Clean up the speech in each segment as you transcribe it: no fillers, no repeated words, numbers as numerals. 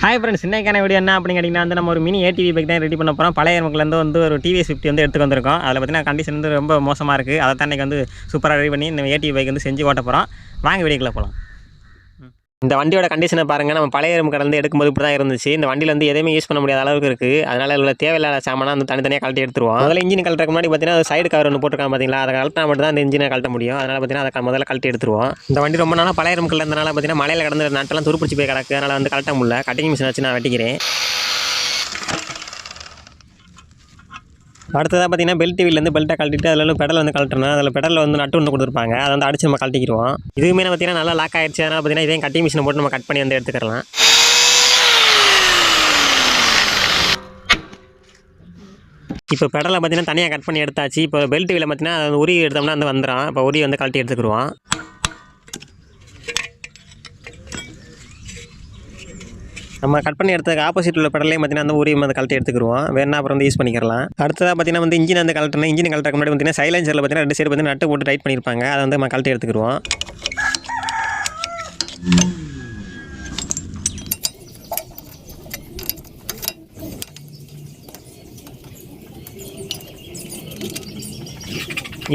Hi friends, இன்னைக்கான video என்ன அப்படின்னு கேட்டிங்கன்னா வந்து நம்ம ஒரு மினி ஏடிவி பைக் தான் ரெடி பண்ண போகிறோம். பழைய மக்கள்லேருந்து வந்து ஒரு டிவிஎஸ் 50 வந்து எடுத்து வந்திருக்கோம். அதில் பார்த்தீங்கன்னா கண்டிஷன் வந்து ரொம்ப மோசமாக இருக்குது. அதை தான் இன்றைக்கி வந்து சூப்பராக ரெடி பண்ணி இந்த ஏடிவி பைக் வந்து செஞ்சு ஓட்ட போகிறோம். வாங்க வீடியோக்குள்ளே போகலாம். இந்த வண்டியோட கண்டிஷனை பாருங்கள். நம்ம பழைய கடந்து எடுக்கும்போது இப்படி தான் இருந்துச்சு. இந்த வண்டியில் வந்து எதையுமே யூஸ் பண்ண முடியாத அளவுக்கு இருக்குது. அதனால் இதில் தேவையில்லாத சாமானா வந்து தனித்தனியாக கழட்டி எடுத்துருவோம். முதல்ல இன்ஜின் கழட்டுறதுக்கு முன்னாடி பார்த்தீங்கன்னா சைடு கவர் ஒன்று போட்டுருக்காங்க பார்த்தீங்களா, அதை கழட்டினா மட்டும் தான் அந்த இன்ஜினை கழட்ட முடியும். அதனால் பார்த்தீங்கன்னா அதை முதல்ல கழட்டி எடுத்துருவோம். இந்த வண்டி ரொம்ப நாளாக பழைய மக்கள் இருந்தனால பார்த்தீங்கன்னா மலையில் கடந்த நாட்டெல்லாம் துருப்பிடிச்சு போய் கிடக்கு. அதனால் வந்து கழட்ட முடியல. கட்டிங் மிஷின் வச்சு நான் வெட்டிக்கிறேன். அடுத்ததாக பார்த்தீங்கன்னா பெல்ட் வீலேருந்து பெல்ட்டை கழட்டிட்டு அதில் பெடல் வந்து கழட்டணும். அதில் பெடலில் வந்து நட்டு ஒன்று கொடுத்துருப்பாங்க. அதை வந்து அடிச்சு நம்ம கழட்டிக்கிறோம். இதுவுமே பார்த்தீங்கன்னா நல்லா லாக் ஆகிடுச்சு. அதனால் பார்த்தீங்கன்னா இதையும் கட்டிங் மிஷினை போட்டு நம்ம கட் பண்ணி வந்து எடுத்துக்கலாம். இப்போ பெடலை பார்த்தீங்கன்னா தனியாக கட் பண்ணி எடுத்தாச்சு. இப்போ பெல்ட் வீலை பார்த்தீங்கன்னா அது உரி எடுத்தோம்னா வந்து வந்துடும். இப்போ உரி வந்து கழட்டி எடுத்துக்கிடுவோம். நம்ம கட் பண்ணி எடுத்ததுக்கு ஆப்போசிட் உள்ள பெடலையும் பார்த்தீங்கன்னா அந்த உரி வந்து கழட்டி எடுத்துக்கிடுவோம். வேணா அப்புறம் வந்து யூஸ் பண்ணிக்கலாம். அடுத்ததாக பார்த்தீங்கன்னா வந்து இன்ஜின் வந்து கழட்டணும். இன்ஜின் கழட்டுறதுக்கு முன்னாடி பார்த்தீங்கன்னா சைலன்சரில் பார்த்தீங்கன்னா 2 சைடு பார்த்தீங்கன்னா நட்டு போட்டு டைட் பண்ணியிருப்பாங்க. அதை வந்து நம்ம கழட்டி எடுத்துக்கிடுவோம்.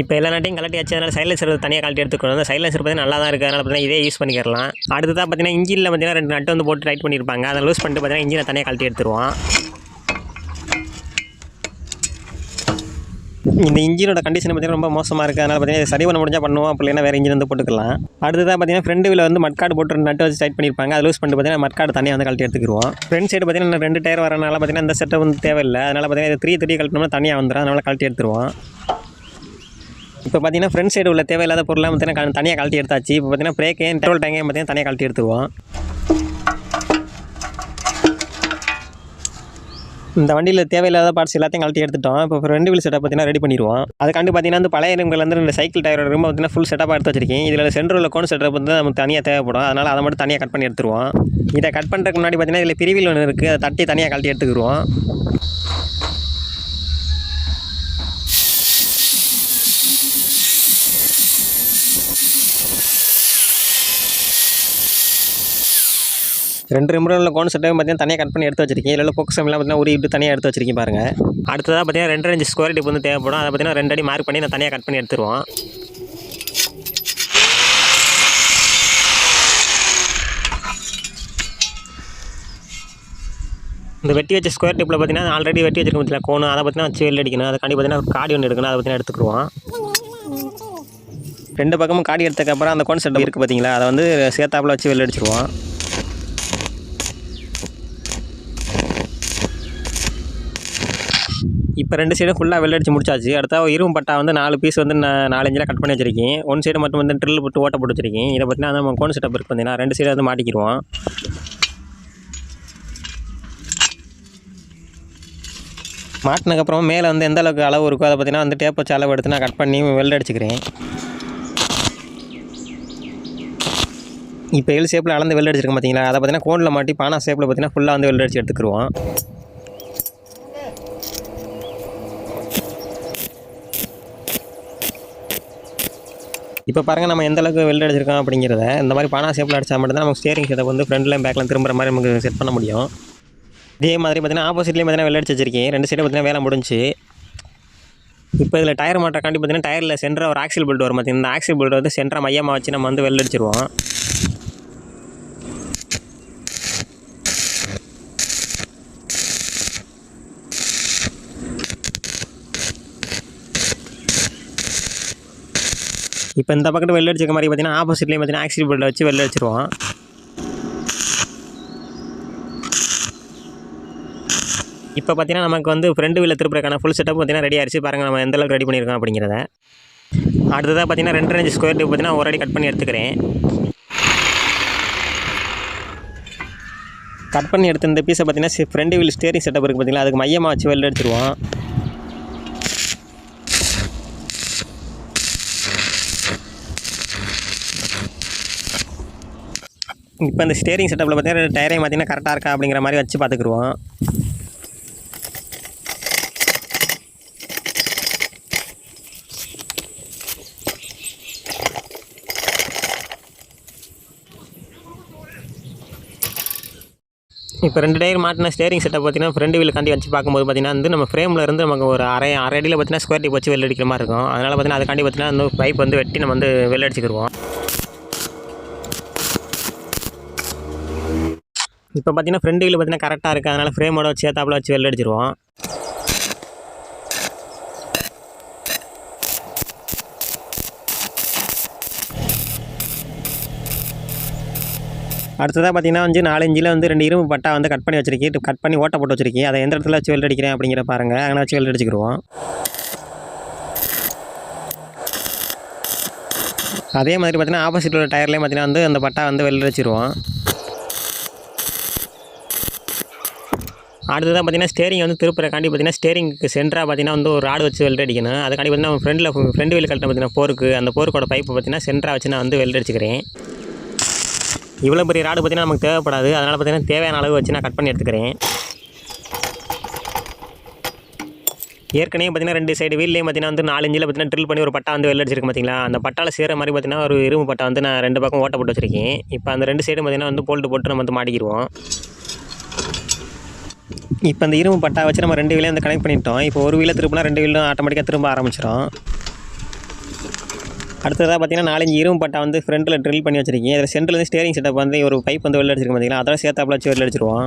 இப்போ எல்லா நாட்டையும் கழட்டி வச்சு அதனால் சைலன்சர் தனியாக கழட்டி எடுத்துக்கணும். அந்த சைலன்சர் பார்த்தீங்கன்னா நல்லா தான் இருக்குது. அதனால் பார்த்தீங்கன்னா இதே யூஸ் பண்ணிக்கலாம். அடுத்ததாக பார்த்தீங்கன்னா இன்ஜினில் பார்த்தீங்கன்னா 2 நட்டு வந்து போட்டு டைட் பண்ணியிருப்பாங்க. அதை லூஸ் பண்ணிட்டு பார்த்தீங்கன்னா இன்ஜினை தனியாக கழட்டி எடுத்துருவோம். இந்த இன்ஜினோட கண்டிஷன் பார்த்தீங்கன்னா ரொம்ப மோசமாக இருக்குது. அதனால் பார்த்தீங்கன்னா சரி பண்ண முடிஞ்சால் பண்ணுவோம். அப்படி இல்லைன்னா வேறு இன்ஜின் வந்து போட்டுக்கலாம். அடுத்ததாக பார்த்தீங்கன்னா ஃப்ரண்ட் வீல் வந்து மட்காடு போட்டு 2 நட்டு வச்சு டைட் பண்ணியிருப்பாங்க. அதை லூஸ் பண்ணிட்டு பார்த்தீங்கன்னா மட்காடு தனியாக வந்து கழட்டி எடுத்துக்குவோம். ஃப்ரண்ட் சைடு பார்த்தீங்கன்னா 2 டயர் வரனால பார்த்தீங்கன்னா இந்த செட்டை வந்து தேவையில்லை. அதனால் பார்த்தீங்கன்னா 330 கழட்டினோம்னா தனியாக வந்துடும். அதனால் கழட்டி எடுத்துருவோம். இப்போ பார்த்தீங்கன்னா ஃப்ரண்ட் சைடு உள்ள தேவையில்லாத பொருளாக பார்த்தீங்கன்னா தனியாக கழட்டி எடுத்தாச்சு. இப்போ பார்த்தீங்கன்னா பிரேக்கையும் பெட்ரோல் டேங்கையும் பார்த்தீங்கன்னா தனியாக கழட்டி எடுத்துருவோம். இந்த வண்டியில் தேவையில்லாத பார்ட்ஸ் எல்லாத்தையும் கழட்டி எடுத்துட்டோம். இப்போ ஃப்ரண்ட் வீல் செட்டப் பார்த்தீங்கன்னா ரெடி பண்ணிடுவோம். அதுக்காண்டி பார்த்தீங்கன்னா வந்து பழைய வந்து இந்த சைக்கிள் டயரோட ரொம்ப பார்த்தீங்கன்னா ஃபுல் செட்டப்பாக எடுத்து வச்சிருக்கேன். இதில் சென்டர் உள்ள கோன் செட்டப் வந்து நமக்கு தனியாக தேவைப்படும். அதனால் அதை மட்டும் தனியாக கட் பண்ணி எடுத்துருவோம். இதை கட் பண்ணுறதுக்கு முன்னாடி பார்த்தீங்கன்னா இதில் பிரிவில் ஒன்று இருக்குது. அதை தட்டி தனியாக கழட்டி எடுத்துக்கிடுவோம். ரெண்டு ரிமரில் கோன் செட்டையும் பார்த்தீங்கன்னா தனியாக கட் பண்ணி எடுத்து வச்சிருக்கேன். இதில் போக்கஸ் எல்லாம் பார்த்தீங்கன்னா உரி விட்டு தனியாக எடுத்து வச்சிருக்கேன் பாருங்கள். அடுத்ததாக பார்த்தீங்கன்னா 2 இன்ச் ஸ்கொயர் டிப் வந்து தேவைப்படும். அதை பார்த்தீங்கன்னா 2 அடி மார்க் பண்ணி நான் தனியாக கட் பண்ணி எடுத்துருவோம். இந்த வெட்டி வச்ச ஸ்கொயர் டிப்பில் பார்த்தீங்கன்னா ஆல்ரெடி வெட்டி வச்சிருக்க பார்த்தீங்கன்னா கோன் அதை பார்த்தீங்கன்னா வச்சு வெளில அடிக்கணும். அதுக்காண்டி பார்த்தீங்கன்னா காடி ஒன்று எடுக்கணும். அதை பார்த்தீங்கன்னா எடுத்துக்குருவோம். 2 பக்கமும் காடி எடுத்ததுக்கப்புறம் அந்த கோன் செட் இருக்குது பார்த்தீங்களா, அதை வந்து சேர்த்தாப்பில் வச்சு வெளில அடிச்சிருவோம். இப்போ 2 சைடும் ஃபுல்லாக வெளில அடிச்சு முடிச்சாச்சு. அடுத்தா இரும்பு பட்டா வந்து 4 பீஸ் வந்து 4 இன்ச்சில் கட் பண்ணி வச்சிருக்கேன். 1 சைடு மட்டும் வந்து ட்ரில் போட்டு ஓட்ட போட்டு வச்சிருக்கேன். இதை பார்த்தீங்கன்னா நம்ம கோன் செட்டப் இருக்குது பார்த்தீங்கன்னா 2 சைடு வந்து மாட்டிக்கிடுவோம். மாட்டினதுக்கப்புறம் மேலே வந்து எந்த அளவுக்கு அளவு இருக்கோ அதை பார்த்தீங்கன்னா வந்து டேப் வச்சு அளவு எடுத்து நான் கட் பண்ணி வெளில அடிச்சுக்கிறேன். இப்போ எல் ஷேப்பில் அளந்து வெளில அடிச்சிருக்கேன் பார்த்தீங்களா, அதை பார்த்தீங்கன்னா கோனில் மாட்டி பானா ஷேப்பில் பார்த்தீங்கன்னா ஃபுல்லாக வந்து வெளில அடிச்சு எடுத்துக்கிடுவோம். இப்போ பாருங்கள் நம்ம எந்த அளவுக்கு வெல்ட் அடிச்சிருக்கோம் அப்படிங்கிறத. இந்த மாதிரி பானா ஷேப்பில் அடித்தா மட்டும்தான் நமக்கு ஸ்டேரிங் செட்டப் வந்து ஃப்ரண்ட்லையும் பேக்லையும் திரும்புற மாதிரி நமக்கு செட் பண்ண முடியும். இதே மாதிரி பார்த்தீங்கன்னா ஆப்போசிட்லேயும் பார்த்தீங்கன்னா வெல்ட் அடிச்சு வச்சிருக்கேன். 2 சைடு பார்த்தீங்கன்னா வேலை முடிஞ்சு. இப்போ இதில் டயர் மாட்டக்காண்டி பார்த்தீங்கன்னா டயரில் சென்டராக ஒரு ஆக்சில் பெல்ட் வரும் பார்த்தீங்கன்னா, இந்த ஆக்சில் பெல்ட் வந்து சென்டராக மையமாக வச்சு நம்ம வந்து வெல்ட் அடிச்சிருவோம். இப்போ இந்த பக்கத்து வெளில அடிச்சிருக்க மாதிரி பார்த்தீங்கன்னா ஆப்போசிட்லேயும் பார்த்தீங்கன்னா ஆக்சில் பெல்ட்டை வச்சு வெளில அடிச்சிருவோம். இப்போ பார்த்தீங்கன்னா நமக்கு வந்து ஃப்ரண்ட் வீலில் திருப்புறதுக்கான ஃபுல் செட்டப் பார்த்தீங்கன்னா ரெடி ஆயிடுச்சு. பாருங்கள் நம்ம எந்த அளவுக்கு ரெடி பண்ணியிருக்கோம் அப்படிங்கிறத. அடுத்ததாக பார்த்தீங்கன்னா 2 இன்ச் ஸ்கொயர் டிப் பார்த்தீங்கன்னா ஒரு அடி கட் பண்ணி எடுத்துக்கிறேன். கட் பண்ணி எடுத்த இந்த பீஸை பார்த்தீங்கன்னா ஃப்ரண்ட் வீல் ஸ்டேரிங் செட்டப் இருக்குது பார்த்தீங்கன்னா, அதுக்கு மையமாக வச்சு வெளில அடிச்சிருவோம். இப்போ இந்த ஸ்டேரிங் செட்டப்பில் பார்த்தீங்கன்னா டயரையும் பார்த்தீங்கன்னா கரெக்டாக இருக்கா அப்படிங்கிற மாதிரி வச்சு பார்த்துக்குருவோம். இப்போ 2 டயர் மாட்டின ஸ்டேரிங் செட்டப் பார்த்தீங்கன்னா ஃப்ரண்ட் வீல் காண்டி வச்சு பார்க்கும்போது பார்த்தீங்கன்னா வந்து நம்ம ஃப்ரேமில் இருந்து நமக்கு ஒரு அரை அடியில் பார்த்தீங்கன்னா ஸ்கொயர் டிப் வச்சு வெள்ளை அடிக்கிற மாதிரி இருக்கும். அதனால் பார்த்தீங்கன்னா அதுக்காண்டி பார்த்தீங்கன்னா அந்த பைப் வந்து வெட்டி நம்ம வந்து வெள்ளை அடிச்சுக்கிடுவோம். இப்போ பார்த்தீங்கன்னா ஃப்ரண்ட் வீல் பார்த்தீங்கன்னா கரெக்டாக இருக்குது. அதனால் ஃப்ரேமோட வச்சு சேர்த்தாப்பில் வச்சு வெள்ளை அடிச்சிருவோம். அடுத்ததாக பார்த்தீங்கன்னா வந்து 4 இன்ச்சில் வந்து 2 இரும்பு பட்டா வந்து கட் பண்ணி வச்சிருக்கேன். கட் பண்ணி ஓட்ட போட்டு வச்சிருக்கேன். அதை எந்த இடத்துல வச்சு வெல்ட் அடிக்கிறேன் அப்படிங்கிற பாருங்கள். அங்கே வச்சு வெல்ட் அடிச்சுக்கிடுவோம். அதே மாதிரி பார்த்தீங்கன்னா ஆப்போசிட் உள்ள டயர்லேயும் பார்த்தீங்கன்னா வந்து அந்த பட்டா வந்து வெல்ட் அடிச்சிருவோம். அடுத்ததாக பார்த்தீங்கன்னா ஸ்டேரிங் வந்து திருப்புறக்காண்டி பார்த்தீங்கன்னா ஸ்டேரிங்க்கு சென்டராக பார்த்தீங்கன்னா வந்து ஒரு ராடு வச்சு வெல்ட் அடிக்கணும். அதுக்காண்டி பார்த்தீங்கன்னா ஃப்ரண்ட் வீல் கழட்ட பார்த்தீங்கன்னா போருக்கு அந்த போருக்கோட பைப்பு பார்த்தீங்கன்னா சென்டராக வச்சு நான் வந்து வெல்ட் அடிச்சுக்கிறேன். இவ்வளோ பெரிய ராடு பார்த்தீங்கன்னா நமக்கு தேவைப்படாது. அதனால் பார்த்தீங்கன்னா தேவையான அளவு வச்சு நான் கட் பண்ணி எடுத்துக்கிறேன். ஏற்கனவே பார்த்தீங்கன்னா 2 சைடு வீல்லையும் பார்த்தீங்கன்னா வந்து 4 இன்ச்சில் பார்த்தீங்கன்னா ட்ரில் பண்ணி ஒரு பட்டா வந்து வெள்ளை அடிச்சிருக்கு பார்த்தீங்களா. அந்த பட்டாவில் சேர மாதிரி பார்த்தீங்கன்னா ஒரு இரும்பு பட்டா வந்து நான் 2 பக்கம் ஓட்ட போட்டு வச்சிருக்கேன். இப்போ அந்த 2 சைடும் பார்த்தீங்கன்னா வந்து போல்ட்டு போட்டு நம்ம வந்து மாட்டிக்கிடுவோம். இப்போ அந்த இரும்பு பட்டா வச்சு நம்ம 2 வீலையும் வந்து கனெக்ட் பண்ணிட்டோம். இப்போ ஒரு வீலை திருப்பினா 2 வீலும் ஆட்டோமேட்டிக்காக திரும்ப ஆரம்பிச்சிடும். அடுத்ததாக பார்த்தீங்கன்னா 4 இன்ச் இரும்பு பட்டா வந்து ஃப்ரண்ட்டில் ட்ரில் பண்ணி வச்சிருக்கேன். அதில் சென்டர்லேருந்து ஸ்டேரிங் செட்டப் வந்து ஒரு பைப் வந்து வெள்ளை அடிச்சிருக்கு பார்த்தீங்களா. அதோட சேர்த்தாப்பில் வச்சு வெள்ளை அடிச்சிருவோம்.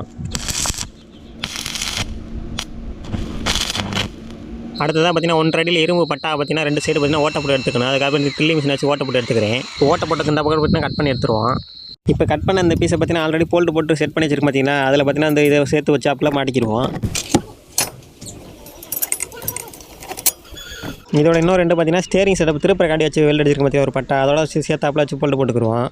அடுத்ததாக பார்த்தீங்கன்னா 1.5 அடியில் இரும்பு பட்டா பார்த்தீங்கன்னா 2 சைடு பார்த்தீங்கன்னா ஓட்ட போட்டு எடுத்துக்கணும். அதுக்காக ட்ரில்லிங் மிஷின் வச்சு ஓட்ட போட்டு எடுத்துக்கிறேன். ஓட்ட போட்டு இந்த பக்கம் பார்த்தீங்கன்னா கட் பண்ணி எடுத்துருவோம். இப்போ கட் பண்ண அந்த பீஸை பார்த்தீங்கன்னா ஆல்ரெடி போல்ட்டு போட்டு செட் பண்ணி வச்சிருக்கு பார்த்தீங்கன்னா. அதில் பார்த்தீங்கன்னா அந்த இதை சேர்த்து வச்சு அப்பெல்லாம் மாட்டிக்கிடுவோம். இதோட இன்னும் 2 பார்த்தீங்கன்னா ஸ்டேரிங் செட்டப் திருப்புறக்காண்டி வச்சு வெல்ட் அடிச்சிருக்கு பார்த்தீங்கன்னா ஒரு பட்டா அதோட சேர்த்தாப்பில் வச்சு போல்ட்டு போட்டுக்குருவோம்.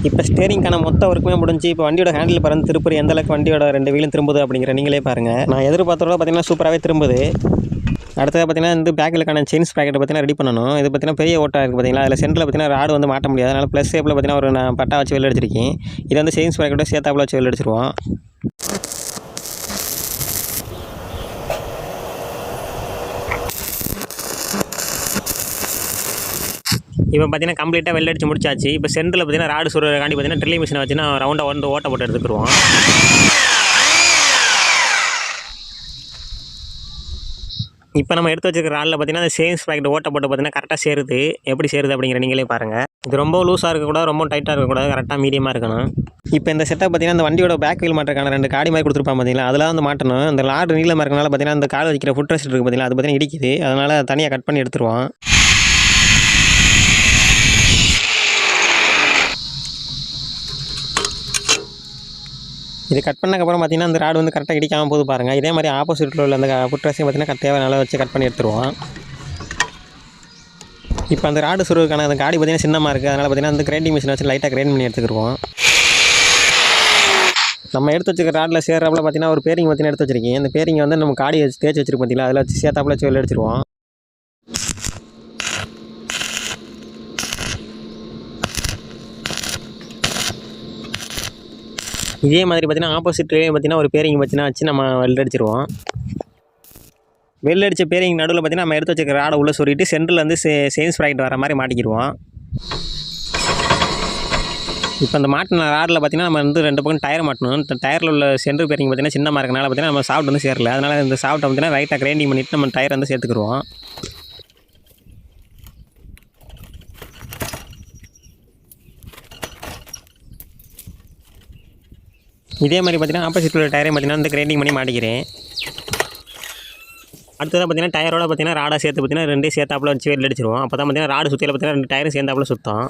இப்போ ஸ்டேரிங்கான மொத்த ஒர்க்குமே முடிஞ்சு இப்போ வண்டியோட ஹேண்டில் பறந்து திருப்பி எந்த அளவுக்கு வண்டியோட 2 வீலும் திரும்புது அப்படிங்கிற நீங்களே பாருங்கள். நான் எதிர்பார்த்தோட பார்த்தீங்கன்னா சூப்பராகவே திரும்புது. அடுத்தது பார்த்தீங்கன்னா இந்த பேக்கிலுக்கான செயின் ஸ்ப்ராக்கெட்டை பார்த்தீங்கன்னா ரெடி பண்ணணும். இது பார்த்தீங்கன்னா பெரிய ஓட்டாக இருக்குது பார்த்தீங்களா. அதில் சென்டரில் பார்த்தீங்கன்னா ராடு வந்து மாட்ட முடியாது. அதனால் ப்ளஸ் ஷேப்பில் பார்த்தீங்கன்னா ஒரு நான் பட்டா வச்சு வெல்ட் அடிச்சிருக்கேன். இது வந்து செயின் ஸ்ப்ராக்கெட்டோட சேர்த்தாப்பில் வச்சு வெல்ட் அடிச்சிருவோம். இப்போ பார்த்தீங்கன்னா கம்ப்ளீட்டாக வெல்ட் அடிச்சு முடிச்சாச்சு. இப்போ சென்டரில் பார்த்தீங்கன்னா ராடு சுடுறதுக்காண்டி பார்த்தீங்கன்னா ட்ரில்லிங் மிஷினை வச்சுன்னா ரவுண்டாக வந்து ஓட்ட போட்டு எடுத்துக்கிடுவோம். இப்போ நம்ம எடுத்து வச்சிருக்கிற ராடில் பார்த்தீங்கன்னா அந்த சேம் ஸ்ப்ராக்கெட் ஓட்ட போட்டு பார்த்தீங்கன்னா கரெக்டாக சேருது. எப்படி சேருது அப்படிங்கிற நீங்களே பாருங்கள். இது ரொம்ப லூஸாக இருக்கக்கூடாது, ரொம்ப டைட்டாக இருக்கக்கூடாது, கரெக்டாக மீடியமாக இருக்கணும். இப்போ இந்த செட்டப் பார்த்தீங்கன்னா அந்த வண்டியோட பேக் வீல் மாட்டுறதுக்கான 2 காடி மாதிரி கொடுத்துருப்பாங்க பார்த்தீங்களா. அதெல்லாம் வந்து மாட்டணும். இந்த லாடு நீளமாக இருக்கனால பார்த்தீங்கன்னா அந்த கால் வைக்கிற ஃபுட் ரெஸ்ட் இருக்குது பார்த்தீங்களா. அது பார்த்தீங்கன்னா இடிக்குது. அதனால் தனியாக கட் பண்ணி எடுத்துருவோம். இது கட் பண்ணக்கப்புறம் பார்த்தீங்கன்னா அந்த ராடு வந்து கரெக்டாக இடிக்காமல் போது பாருங்கள். இதே மாதிரி ஆப்போசிட்டில் உள்ள அந்த ஃபுட் ரெஸ்ட்டையும் பார்த்தீங்கன்னா தேவையான வச்சு கட் பண்ணி எடுத்துருவோம். இப்போ அந்த ராடு சுருவுக்கான அந்த காடி பார்த்தீங்கன்னா சின்னமாக இருக்குது. அதனால் பார்த்தீங்கன்னா அந்த கிரைண்டிங் மிஷின் வச்சு லைட்டாக கிரைண்ட் பண்ணி எடுத்துக்கிடுவோம். நம்ம எடுத்து வச்சுக்கிற ராடில் சேர்றாப்புல பார்த்தீங்கன்னா ஒரு பேரிங் பார்த்தீங்கன்னா எடுத்து வச்சிருக்கேன். அந்த பேரிங் வந்து நம்ம காடி தேய்ச்சி வச்சிருக்கோம் பார்த்தீங்களா. அதில் வச்சு சேர்த்தாப்புல வச்சு வெளில அடிச்சிருவோம். இதே மாதிரி பார்த்தீங்கன்னா ஆப்போசிட்லேயே பார்த்தீங்கன்னா ஒரு பேரிங் பார்த்தீங்கன்னா வச்சு நம்ம வெல்ட் அடிச்சிருவோம். வெல்ட் அடித்த பேரிங் நடுவில் பார்த்தீங்கன்னா நம்ம எடுத்து வச்சுக்கிற ராடை உள்ளே சொல்லிட்டு சென்டரில் வந்து செயின் ஸ்ப்ராக்கெட் வர மாதிரி மாட்டிக்கிடுவோம். இப்போ அந்த மாட்டின ராடில் பார்த்தீங்கன்னா நம்ம வந்து 2 பக்கம் டயர் மாட்டணும். இந்த டயரில் உள்ள சென்டர் பேரிங் பார்த்தீங்கன்னா சின்னமாக இருக்கனால பார்த்தீங்கன்னா நம்ம சாஃப்ட் வந்து சேரல. அதனால் இந்த சாஃப்ட்டை பார்த்தீங்கன்னா ரைட்டாக கிரைண்டிங் பண்ணிவிட்டு நம்ம டயர் வந்து சேர்த்துக்குருவோம். இதே மாதிரி பார்த்தீங்கன்னா ஆப்போசிட் உள்ள டயரையும் பார்த்தீங்கன்னா வந்து கிரைண்டிங் பண்ணி மாட்டிக்கிறேன். அடுத்ததாக பார்த்தீங்கன்னா டயரோட பார்த்தீங்கன்னா ராடை சேர்த்து பார்த்தீங்கன்னா 2 சேர்த்தாப்புல வச்சு வெல்ட் அடிச்சிருவோம். அப்போ தான் பார்த்தீங்கன்னா ராடு சுற்றியில் பார்த்தீங்கன்னா 2 டயரும் சேர்ந்தாப்புல சுத்தம்.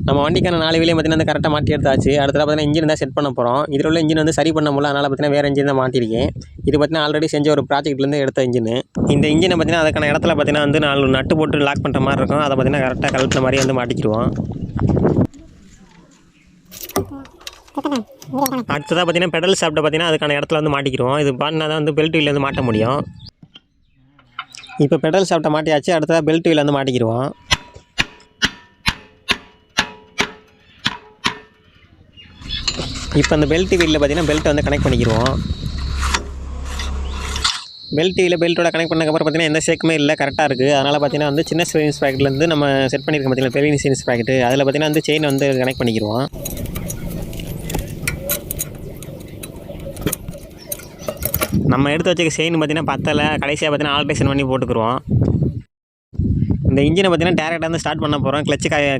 நம்ம வண்டிக்கான 4 வீலையும் பார்த்தீங்கன்னா கரெக்டாக மாட்டி எடுத்தாச்சு. அடுத்தது பார்த்தீங்கன்னா இன்ஜின் தான் செட் பண்ண போகிறோம். இதில் உள்ள இன்ஜின் வந்து சரி பண்ண முடியல. அதனால் பார்த்தீங்கன்னா வேறு இன்ஜின் தான் மாட்டியிருக்கேன். இது பார்த்தீங்கன்னா ஆல்ரெடி செஞ்ச ஒரு ப்ராஜெக்ட்லேருந்து எடுத்த இன்ஜின். இந்த இன்ஜினை பார்த்தீங்கன்னா அதுக்கான இடத்துல பார்த்தீங்கன்னா வந்து 4 நட்டு போட்டு லாக் பண்ணுற மாதிரி இருக்கும். அதை பார்த்தீங்கன்னா கரெக்டாக கழுத்துன மாதிரி வந்து மாட்டிக்கிடுவோம். அடுத்ததாக பார்த்தீங்கன்னா பெடல் ஷாஃப்ட்டை பார்த்தீங்கன்னா அதுக்கான இடத்துல வந்து மாட்டிக்கிடுவோம். இது பார்த்தீங்கன்னா தான் வந்து பெல்ட் வீல் வந்து மாட்ட முடியும். இப்போ பெடல் ஷாஃப்ட்டை மாட்டியாச்சு. அடுத்ததாக பெல்ட் வீல் வந்து மாட்டிக்கிடுவோம். இப்போ அந்த பெல்ட் வீலில் பார்த்தீங்கன்னா பெல்ட்டை வந்து கனெக்ட் பண்ணிக்கிடுவோம். பெல்ட்டோட கனெக்ட் பண்ணக்கப்புறம் பார்த்தீங்கன்னா எந்த சேக்குமே இல்லை, கரெக்டாக இருக்குது. அதனால் பார்த்தீங்கன்னா வந்து சின்ன சீரிஸ் பாக்கெட்லேருந்து நம்ம செட் பண்ணியிருக்கோம் பார்த்தீங்கன்னா பெரிய சீரிஸ் பாக்கெட்டு, அதில் பார்த்தீங்கன்னா வந்து செயின் வந்து கனெக்ட் பண்ணிக்கிடுவோம். நம்ம எடுத்து வச்சுக்க செயின் பார்த்தீங்கன்னா பத்தலை, கடைசியாக பார்த்தீங்கன்னா ஆல்ட்ரேஷன் பண்ணி போட்டுக்குருவோம். இந்த இன்ஜினை பார்த்தீங்கன்னா டேரெக்டாக வந்து ஸ்டார்ட் பண்ண போகிறோம்,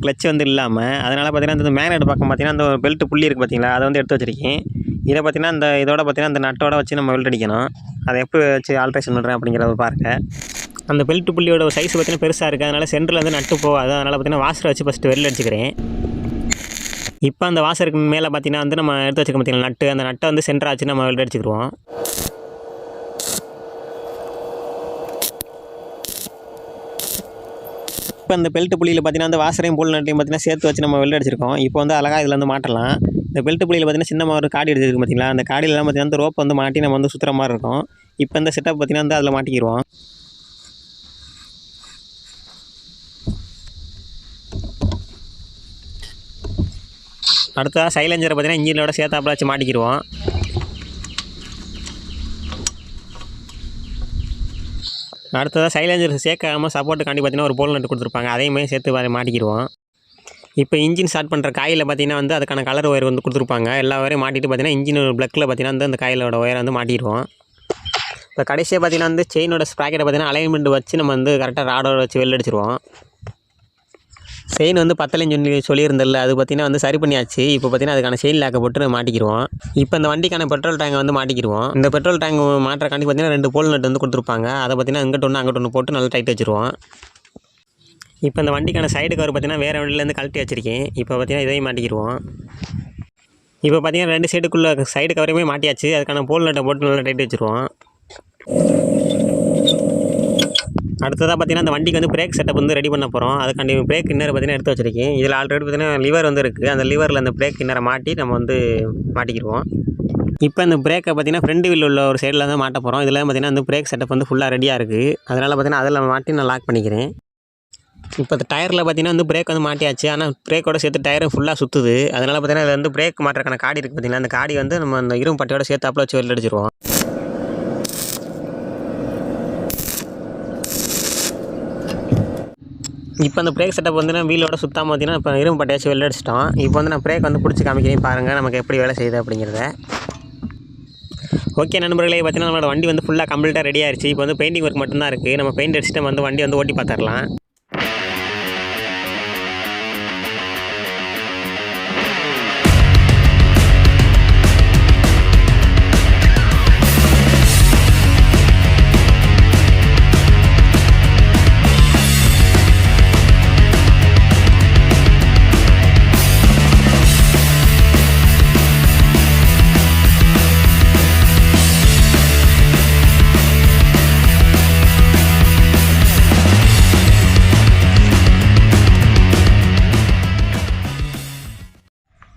கிளச்சு வந்து இல்லாமல். அதனால் பார்த்தீங்கன்னா இந்த மேக்னெட் பக்கம் பார்த்தீங்கன்னா அந்த பெல்ட் புள்ளி இருக்குது பார்த்தீங்களா, அதை வந்து எடுத்து வச்சிருக்கேன். இதை பார்த்தீங்கன்னா இந்த இதோட பார்த்தீங்கன்னா அந்த நட்டோட வச்சு நம்ம வெல்ட் அடிக்கணும். அதை எப்படி வச்சு ஆல்ட்ரேஷன் பண்ணுறேன் அப்படிங்கிறத பாருங்கள். அந்த பெல்ட் புள்ளியோட சைஸ் பார்த்தீங்கன்னா பெருசாக இருக்குது, அதனால் சென்டரில் வந்து நட்டு போகாது. அதனால் பார்த்தீங்கன்னா வாசரை வச்சு ஃபஸ்ட்டு வெல்ட் அடிச்சுக்கிறேன். இப்போ அந்த வாசருக்கு மேலே பார்த்தீங்கன்னா வந்து நம்ம எடுத்து வச்சுக்க பார்த்தீங்கன்னா நட்டு, அந்த நட்டை வந்து சென்டராக வச்சு நம்ம வெல்ட் அடிச்சுக்கிடுவோம். இப்போ அந்த பெல்ட் புள்ளியில் பார்த்தீங்கன்னா அந்த வாசரையும் போல் நட்டையும் பார்த்தீங்கன்னா சேர்த்து வச்சு நம்ம வெல்ட் அடிச்சிருக்கோம். இப்போ வந்து அழகாக இதில் வந்து மாட்டலாம். இந்த பெல்ட் புள்ளியில் பார்த்தீங்கன்னா சின்ன ஒரு காடி எடுத்துருக்கு பார்த்தீங்களா, அந்த காடியிலாம் பார்த்தீங்கன்னா அந்த ரோப் வந்து மாட்டி நம்ம வந்து சுற்றுற மாதிரி இருக்கும். இப்போ இந்த செட்டப் பார்த்தீங்கன்னா வந்து அதில் மாட்டிக்கிடுவோம். அடுத்ததாக சைலஞ்சரை பார்த்தீங்கன்னா இன்ஜினோட சேர்த்தாப்பில் வச்சு மாட்டிக்கிடுவோம். அடுத்ததாக சைலஞ்சர் சேர்க்காமல் சப்போர்ட்டுக்காண்டி பார்த்தீங்கன்னா ஒரு போல் நட்டு கொடுத்துருப்பாங்க, அதையுமே சேர்த்து மாட்டிக்கிடுவோம். இப்போ இன்ஜின் ஸ்டார்ட் பண்ணுற காயில் பார்த்தீங்கன்னா வந்து அதுக்கான கலர் ஒயர் வந்து கொடுத்துருப்பாங்க. எல்லா வரையும் மாட்டிட்டு பார்த்தீங்கன்னா இன்ஜின் ப்ளக்கில் பார்த்தீங்கன்னா வந்து அந்த காயிலோட ஒயரை வந்து மாட்டிடுவோம். இப்போ கடைசியாக பார்த்தீங்கன்னா வந்து செயினோட ஸ்ப்ராக்கெட்டை பார்த்தீங்கன்னா அலைன்மெண்ட் வச்சு நம்ம வந்து கரெக்டாக ராடோட வச்சு வெல்ட் அடிச்சிருவோம். செயின் வந்து பத்தலைன்னு சொல்லியிருந்தில்ல, அது பார்த்தீங்கன்னா வந்து சரி பண்ணியாச்சு. இப்போ பார்த்தீங்கன்னா அதுக்கான செயின் லேக்கை போட்டு நம்ம மாட்டிக்கிடுவோம். இப்போ இந்த வண்டிக்கான பெட்ரோல் டேங்கை வந்து மாட்டிக்கிடுவோம். இந்த பெட்ரோல் டேங்க் மாட்டுறக்காண்டி பார்த்தீங்கன்னா 2 போல் நட்டு வந்து கொடுத்துருப்பாங்க. அதை பார்த்தீங்கன்னா இங்கிட்ட ஒன்று போட்டு நல்லா டைட் வச்சுருவோம். இப்போ இந்த வண்டிக்கான சைடு கவர் பார்த்தீங்கன்னா வேறு வண்டியிலேருந்து கழட்டி வச்சுருக்கேன். இப்போ பார்த்தீங்கன்னா இதையும் மாட்டிக்கிடுவோம். இப்போ பார்த்தீங்கன்னா 2 சைடுக்குள்ளே சைடு கவரையுமே மாட்டியாச்சு. அதுக்கான போல் நட்டை போட்டு நல்லா டைட் வச்சுருவோம். அடுத்ததாக பார்த்தீங்கன்னா அந்த வண்டிக்கு வந்து பிரேக் செட்டப் வந்து ரெடி பண்ண போகிறோம். அதுக்காண்டி பிரேக் இன்னரை பார்த்தீங்கன்னா எடுத்து வச்சுருக்கேன். இதில் ஆல்ரெடி பார்த்தீங்கன்னா லிவர் வந்து இருக்குது. அந்த லிவரில் அந்த பிரேக் இன்னரை மாட்டி நம்ம வந்து மாட்டிக்கிடுவோம். இப்போ இந்த பிரேக்கை பார்த்தீங்கன்னா ஃப்ரண்ட் வீல் உள்ள ஒரு சைடில் தான் மாட்ட போகிறோம். இதில் பார்த்தீங்கன்னா அந்த பிரேக் செட்டப் வந்து ஃபுல்லாக ரெடியாக இருக்குது. அதனால் பார்த்தீங்கன்னா அதில் மாட்டி நான் லாக் பண்ணிக்கிறேன். இப்போ இந்த டயரில் பார்த்தீங்கன்னா வந்து பிரேக் வந்து மாட்டியாச்சு. ஆனால் பிரேக்கோட சேர்த்து டயரும் ஃபுல்லாக சுற்றுது. அதனால் பார்த்தீங்கன்னா அதில் வந்து பிரேக் மாட்டுறக்கான காடி இருக்குது பார்த்தீங்கன்னா, அந்த காடி வந்து நம்ம அந்த இரும்பு பட்டையோட சேர்த்தாப்பில் வச்சு வெல்ட் அடிச்சிருவோம். இப்போ அந்த பிரேக் செட்டப் வந்து நான் வீலோட சுத்தாமல் பார்த்தீங்கன்னா இப்போ இரும்பு பட்டையாச்சு வெல்ட் அடிச்சிட்டோம். இப்போ வந்து நான் பிரேக் வந்து பிடிச்சி காமிக்கிறேன் பாருங்கள், நமக்கு எப்படி வேலை செய்யுது அப்படிங்கிறத. ஓகே நண்பர்களே, பார்த்தீங்கன்னா நம்மளோட வண்டி வந்து ஃபுல்லாக கம்ப்ளீட்டாக ரெடி ஆயிடுச்சு. இப்போ வந்து பெயிண்டிங் ஒர்க் மட்டும்தான் இருக்குது. நம்ம பெயிண்ட் அடிச்சுட்டு வந்து வண்டி வந்து ஓட்டி பார்த்துடலாம்.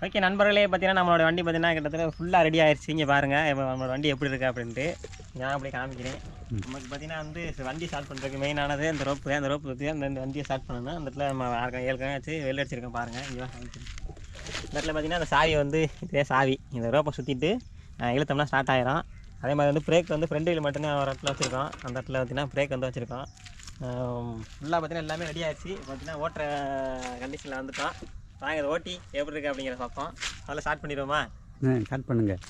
ஓகே நண்பர்களே, பார்த்தீங்கன்னா நம்மளோட வண்டி பார்த்தீங்கன்னா கிட்டத்தட்ட ஃபுல்லாக ரெடி ஆயிடுச்சு. இங்கே பாருங்கள் இப்போ நம்மளோட வண்டி எப்படி இருக்குது அப்படின்ட்டு நான் அப்படியே காமிக்கிறேன். நமக்கு பார்த்தீங்கன்னா வந்து வண்டி ஸ்டார்ட் பண்ணுறதுக்கு மெயினானது அந்த ரோப்பு தான். அந்த ரோப்பு வச்சு அந்த வண்டியை ஸ்டார்ட் பண்ணணும். அந்த இடத்துல நம்ம ஏற்கனவே வச்சு வெல்ட் அடிச்சிருக்கோம் பாருங்கள். இங்கே இந்த இடத்துல பார்த்தீங்கன்னா அந்த சாவி வந்து இதே சாவி, இந்த ரோப்பை சுற்றிட்டு இழுத்தோம்னா ஸ்டார்ட் ஆகிடும். அதே மாதிரி வந்து பிரேக் வந்து ஃப்ரண்ட் வீல் மட்டும்தான் ஒரு இடத்துல வச்சுருக்கோம். அந்த இடத்துல பார்த்தீங்கன்னா பிரேக் வந்து வச்சுருக்கோம். ஃபுல்லாக பார்த்தீங்கன்னா எல்லாமே ரெடி ஆகிடுச்சு. பார்த்தீங்கன்னா ஓட்டுற கண்டிஷனில் வந்துட்டோம். வாங்க இதை ஓட்டி எப்படி இருக்குது அப்படிங்கிற பார்ப்போம். அதில் ஸ்டார்ட் பண்ணிடுவோமா? ஸ்டார்ட் பண்ணுங்கள்.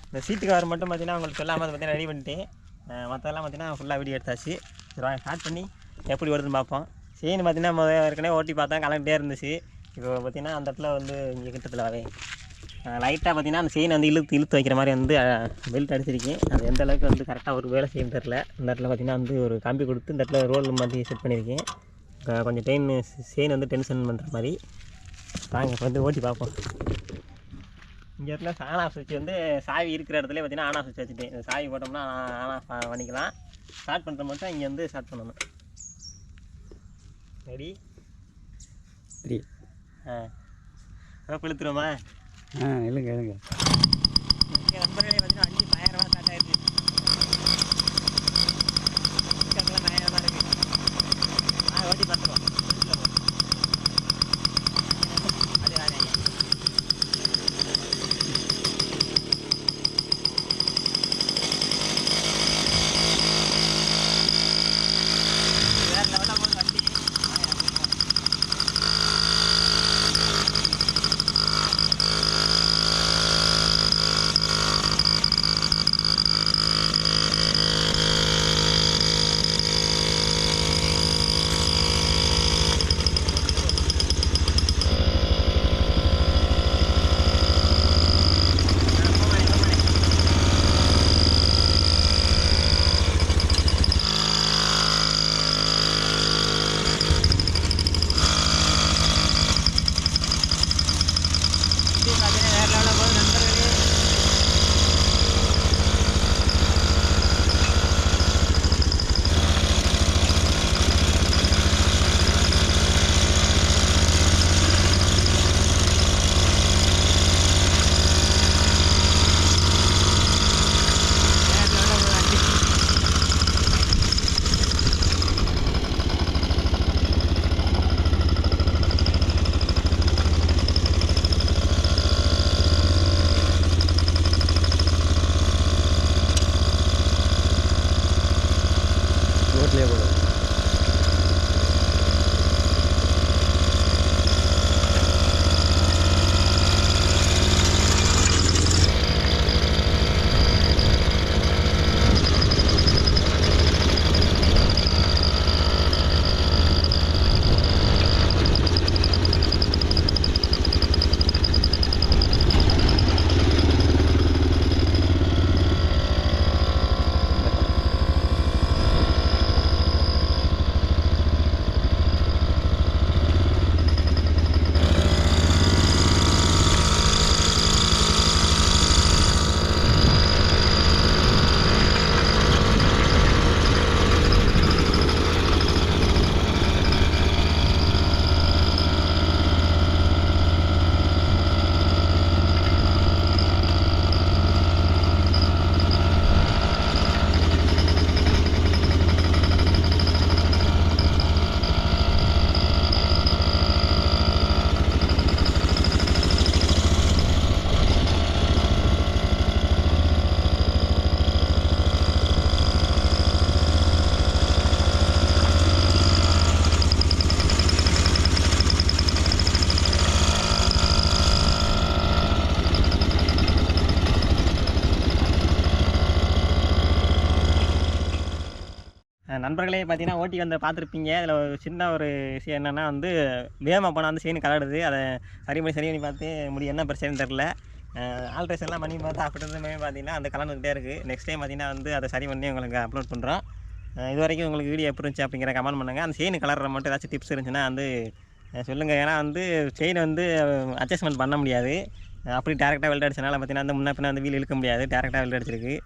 இந்த சீட்டு கவர் மட்டும் பார்த்தீங்கன்னா உங்களுக்கு சொல்லாமல் அதை பார்த்தீங்கன்னா ரெடி பண்ணிட்டு மற்றதெல்லாம் பார்த்தீங்கன்னா ஃபுல்லாக வீடியோ எடுத்தாச்சு. சரி வாங்க ஸ்டார்ட் பண்ணி எப்படி வருதுன்னு பார்ப்போம். செயின் பார்த்தீங்கன்னா ஏற்கனவே ஓட்டி பார்த்தா கலந்துகிட்டே இருந்துச்சு. இப்போ பார்த்தீங்கன்னா அந்த இடத்துல வந்து இங்கே கிட்டத்தில் லைட்டாக பார்த்தீங்கன்னா அந்த செயின் வந்து இழுத்து வைக்கிற மாதிரி வந்து பெல்ட் அடிச்சிருக்கேன். அது எந்த அளவுக்கு வந்து கரெக்டாக ஒரு வேலை செய்யணும் தெரில. இந்த இடத்துல பார்த்தீங்கன்னா வந்து ஒரு கம்பி கொடுத்து இந்த இடத்துல ரோல் மாதிரி செட் பண்ணியிருக்கேன். கொஞ்சம் செயின் வந்து டென்ஷன் பண்ணுற மாதிரி. வாங்க இப்போ வந்து ஓட்டி பார்ப்போம். இங்கே இடத்துல ஆன் ஆஃப் சுவிட்ச் வந்து சாவி இருக்கிற இடத்துல பார்த்தீங்கன்னா ஆன் ஆஃப் சுவிட்ச் வச்சுட்டேன். இந்த சாவி போட்டோம்னா ஆன் ஆஃப் பண்ணிக்கலாம். ஸ்டார்ட் பண்ணுற மட்டும் இங்கே வந்து ஸ்டார்ட் பண்ணணும். Ready ready. இழுத்துருவோமா? இல்லைங்க நண்பர்களே, பார்த்தீங்கன்னா வண்டி பயங்கரமாக ஸ்டார்ட் ஆகிடுச்சு. பயங்கரமாக இருக்குது. ஓட்டி பார்த்துருவோம். அதே வேறு ரோட்லேயே போடும். நண்பர்களே பார்த்தீங்கன்னா ஓட்டி வந்து பார்த்துருப்பீங்க. அதில் ஒரு சின்ன ஒரு விஷயம் என்னென்னா வந்து வேகமாக போனால் வந்து செயின் கலடுது. அதை சரி பண்ணி பார்த்து என்ன பிரச்சனைன்னு தெரில. ஆல்ட்ரேஷன்லாம் பண்ணி பார்த்து அப்படி இருந்துமே பார்த்தீங்கன்னா அந்த கலந்துக்கிட்டே இருக்குது. நெக்ஸ்ட் டைம் பார்த்தீங்கன்னா வந்து அதை சரி பண்ணி உங்களுக்கு அப்லோட் பண்ணுறோம். இது வரைக்கும் உங்களுக்கு வீடியோ எப்படி இருந்துச்சு அப்படிங்கிற கமெண்ட் பண்ணுங்கள். அந்த செயின் கலரில் மட்டும் ஏதாச்சும் டிப்ஸ் இருந்துச்சுன்னா வந்து சொல்லுங்கள். ஏன்னா வந்து செயின் வந்து அட்ஜஸ்ட்மெண்ட் பண்ண முடியாது. அப்படி டேரெக்டாக வெல்ட் அடிச்சனால பார்த்தீங்கன்னா அந்த முன்ன பின்ன வந்து வீல் இழுக்க முடியாது. டேரெக்டாக வெல்ட் அடிச்சிருக்கு.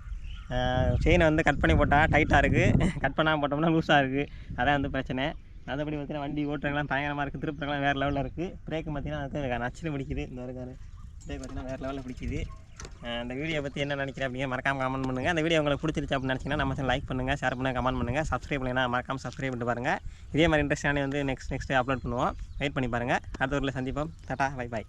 செயினை வந்து கட் பண்ணி போட்டால் டைட்டாக இருக்குது, கட் பண்ணாமல் போட்டோம்னா லூஸாக இருக்குது. அதான் வந்து பிரச்சனை. மற்றபடி பார்த்தீங்கன்னா வண்டி ஓட்டுறங்களாம் பயங்கரமாக இருக்குது, திருப்பங்களாம் வேறு லெவலில் இருக்குது. பிரேக்கு பார்த்தீங்கன்னா அதுக்கு நச்சுன்னு பிடிக்குது. இந்த இருக்காரு பிரேக் பார்த்தீங்கன்னா வேறு லெவலில் பிடிக்குது. அந்த வீடியோ பற்றி என்ன நினைக்கிறேன் அப்படிங்கிற மறக்காமல் கமெண்ட் பண்ணுங்கள். அந்த வீடியோ உங்களுக்கு பிடிச்சிருச்சு அப்படின்னு நினச்சிங்கன்னா நம்ம லைக் பண்ணுங்கள், ஷேர் பண்ணுங்கள், கமெண்ட் பண்ணுங்கள். சப்ஸ்கிரைப் பண்ணிங்கன்னா மறக்காமல் சப்ஸ்கிரைப் பண்ணிட்டு பாருங்கள். இதே மாதிரி இன்ட்ரெஸ்டான வந்து நெக்ஸ்ட் அப்லோட் பண்ணுவோம். வெயிட் பண்ணி பாருங்கள். அடுத்த ஊரில் சந்திப்போம். Tata, bye bye.